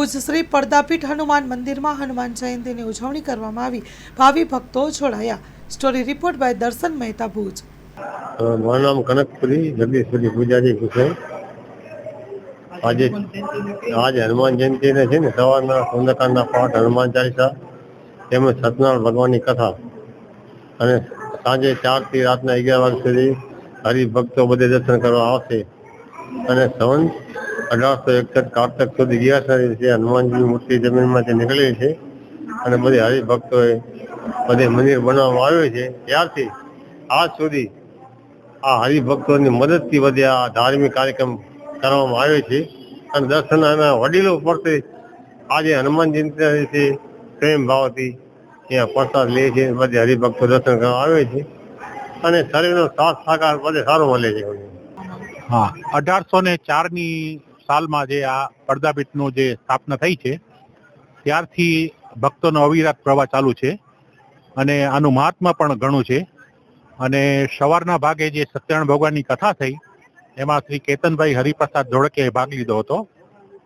ભુજ શ્રી પડદાપીઠ હનુમાન મંદિરમાં હનુમાન જયંતીની ઉજવણી કરવામાં આવી. ભાવિ ભક્તો જોડાયા. સ્ટોરી રિપોર્ટ બાય દર્શન મહેતા, ભુજ. મારું નામ કનકપુરી જગદીશપુરી પૂજારી પૂછાય. આજે હનુમાન જયંતિ છે ને, સવારના સુંદરકાંડના પાઠ, હનુમાન ચાલીસા તેમજ સત્યનારાયણ ભગવાનની કથા અને સાંજે 4 થી રાતના 11 વાગ્યા સુધી હરિભક્તો બધે દર્શન કરવા આવશે. અને સંવંત 1861 કારતક સુધી દિયાસરી છે હનુમાનજીની મૂર્તિ જમીનમાંથી નીકળેલી છે અને બધી હરિભક્તોએ બધે મંદિર બનાવવામાં આવ્યું છે. ત્યારથી આજ સુધી આ હરિભક્તોની મદદથી બધે આ ધાર્મિક કાર્યક્રમ કરવામાં આવે છે. અને દર્શન એના વડીલો પરથી આજે હનુમાન જયંતિ પ્રેમ ભાવથી અહીંયા પ્રસાદ લે છે. બધે હરિભક્તો દર્શન કરવા આવે છે અને શરીરનો સાથ સહકાર બધે સારો મળે છે. હા, 1804ની સાલમાં જે આ પડદાપીઠનું જે સ્થાપના થઈ છે ત્યારથી ભક્તોનો અવિરત પ્રવાહ ચાલુ છે અને આનું મહાત્મા પણ ઘણું છે. અને સવારના ભાગે જે સત્યનારાયણ ભગવાનની કથા થઈ એમાં શ્રી કેતનભાઈ હરિપ્રસાદ ધોળકે ભાગ લીધો હતો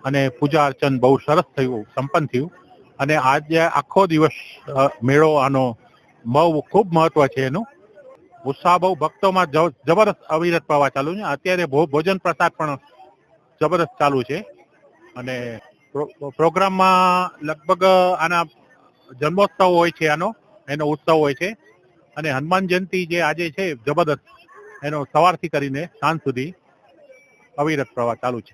અને પૂજા અર્ચન બહુ સરસ થયું, સંપન્ન થયું. અને આજે આખો દિવસ મેળો આનો બહુ ખૂબ મહત્વ છે. એનું ઉત્સાહ બહુ ભક્તોમાં જબરદસ્ત અવિરત પ્રવાહ ચાલુ છે. અત્યારે ભોજન પ્રસાદ પણ જબરદસ્ત ચાલુ છે અને પ્રોગ્રામમાં લગભગ આના જન્મોત્સવ હોય છે, એનો ઉત્સવ હોય છે. અને હનુમાન જયંતિ જે આજે છે જબરદસ્ત, એનો સવારથી કરીને સાંજ સુધી અવિરત પ્રવાહ ચાલુ છે.